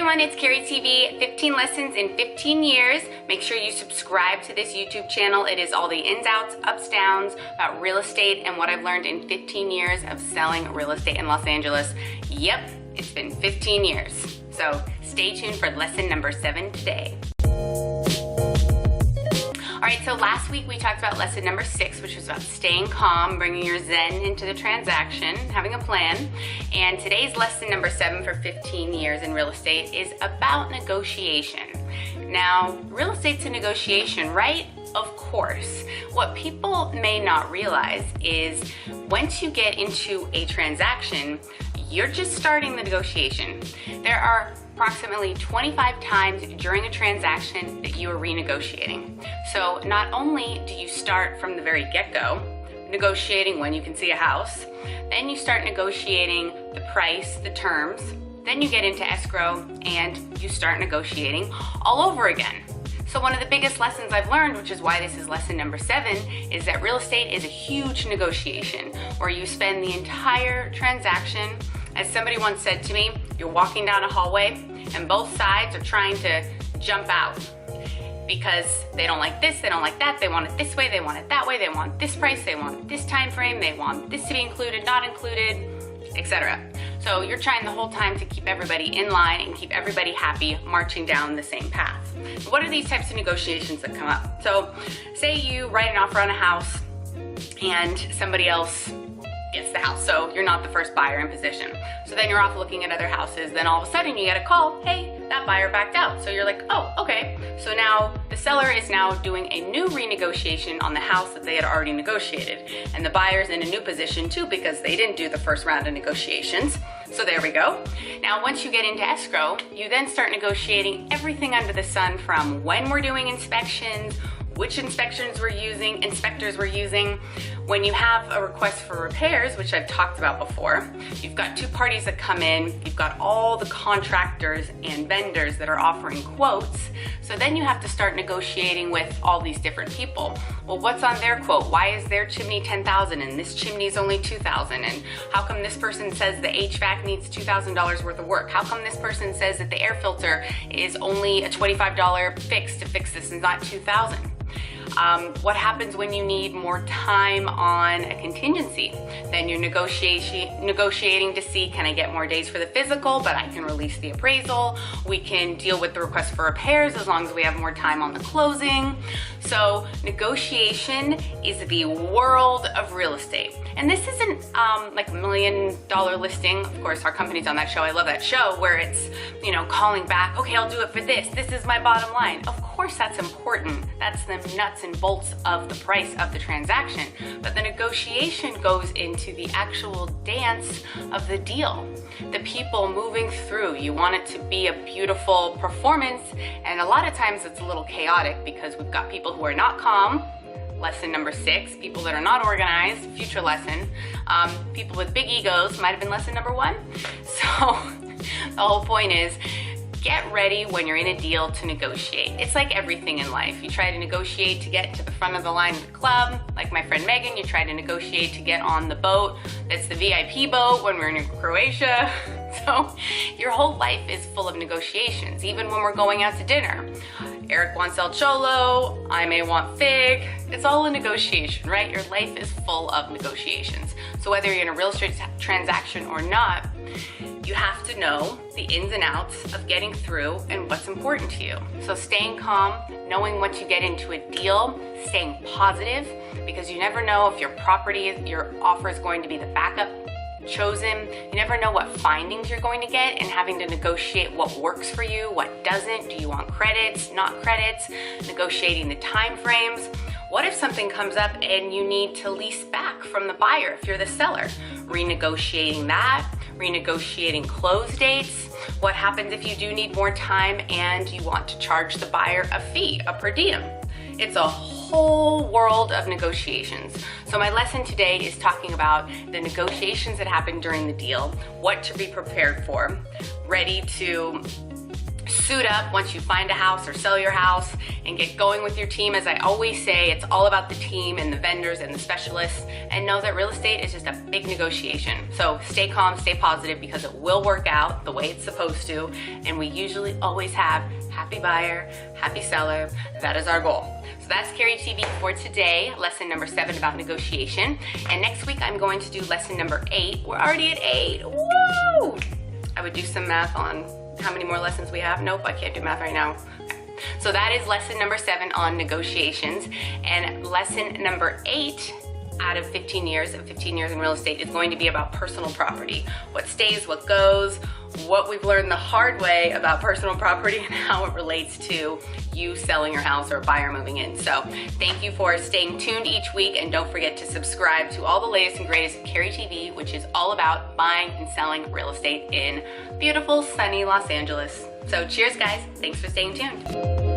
everyone, it's KeriTV, 15 lessons in 15 years. Make sure you subscribe to this YouTube channel. It is all the ins, outs, ups, downs about real estate and what I've learned in 15 years of selling real estate in Los Angeles. Yep, it's been 15 years. So stay tuned for lesson number 7 today. All right, so last week we talked about lesson number 6, which was about staying calm, bringing your zen into the transaction, having a plan. And today's lesson number 7 for 15 years in real estate is about negotiation. Now, real estate's a negotiation, right? Of course. What people may not realize is once you get into a transaction, you're just starting the negotiation. There are approximately 25 times during a transaction that you are renegotiating. So not only do you start from the very get-go, negotiating when you can see a house, then you start negotiating the price, the terms, then you get into escrow and you start negotiating all over again. So one of the biggest lessons I've learned, which is why this is lesson number 7, is that real estate is a huge negotiation where you spend the entire transaction. As somebody once said to me, you're walking down a hallway and both sides are trying to jump out because they don't like this, they don't like that, they want it this way, they want it that way, they want this price, they want this time frame, they want this to be included, not included, etc. So you're trying the whole time to keep everybody in line and keep everybody happy, marching down the same path. What are these types of negotiations that come up? So say you write an offer on a house and somebody else gets the house, so you're not the first buyer in position. So then you're off looking at other houses, then all of a sudden you get a call, hey, that buyer backed out. So you're like, oh, okay. So now the seller is now doing a new renegotiation on the house that they had already negotiated. And the buyer's in a new position too because they didn't do the first round of negotiations. So there we go. Now, once you get into escrow, you then start negotiating everything under the sun from when we're doing inspections, which inspectors we're using. When you have a request for repairs, which I've talked about before, you've got two parties that come in, you've got all the contractors and vendors that are offering quotes. So then you have to start negotiating with all these different people. Well, what's on their quote? Why is their chimney $10,000 and this chimney is only $2,000? And how come this person says the HVAC needs $2,000 worth of work? How come this person says that the air filter is only a $25 fix to fix this and not $2,000? What happens when you need more time on a contingency? Then you're negotiating to see, can I get more days for the physical, but I can release the appraisal. We can deal with the request for repairs as long as we have more time on the closing. So negotiation is the world of real estate. And this isn't like $1 million listing. Of course, our company's on that show. I love that show where it's, you know, calling back, okay, I'll do it for this. This is my bottom line. Of course, that's important. That's the nuts and bolts of the price of the transaction. But the negotiation goes into the actual dance of the deal. The people moving through. You want it to be a beautiful performance. And a lot of times it's a little chaotic because we've got people who are not calm. Lesson number 6, people that are not organized, future lesson. People with big egos might have been lesson number 1. So the whole point is, get ready when you're in a deal to negotiate. It's like everything in life. You try to negotiate to get to the front of the line of the club. Like my friend Megan, you try to negotiate to get on the boat that's the VIP boat when we're in Croatia. So your whole life is full of negotiations, even when we're going out to dinner. Eric wants El Cholo, I may want Fig. It's all a negotiation, right? Your life is full of negotiations. So whether you're in a real estate transaction or not, you have to know the ins and outs of getting through and what's important to you. So staying calm, knowing once you get into a deal, staying positive, because you never know if your offer is going to be the backup chosen. You never know what findings you're going to get, and having to negotiate what works for you, what doesn't. Do you want credits, not credits? Negotiating the time frames. What if something comes up and you need to lease back from the buyer if you're the seller? Renegotiating that, renegotiating close dates. What happens if you do need more time and you want to charge the buyer a fee, a per diem? It's a whole world of negotiations. So my lesson today is talking about the negotiations that happen during the deal, what to be prepared for, ready to suit up once you find a house or sell your house and get going with your team. As I always say, it's all about the team and the vendors and the specialists, and know that real estate is just a big negotiation. So stay calm, stay positive, because it will work out the way it's supposed to, and we usually always have happy buyer, happy seller. That is our goal. So that's KeriTV for today, lesson number 7 about negotiation. And next week I'm going to do lesson number 8. We're already at 8. Woo! I would do some math on how many more lessons we have. Nope, I can't do math right now. Okay. So that is lesson number 7 on negotiations. And lesson number 8 out of 15 years in real estate is going to be about personal property. What stays, what goes, what we've learned the hard way about personal property, and how it relates to you selling your house or a buyer moving in. So thank you for staying tuned each week, and don't forget to subscribe to all the latest and greatest of KeriTV, which is all about buying and selling real estate in beautiful, sunny Los Angeles. So cheers, guys. Thanks for staying tuned.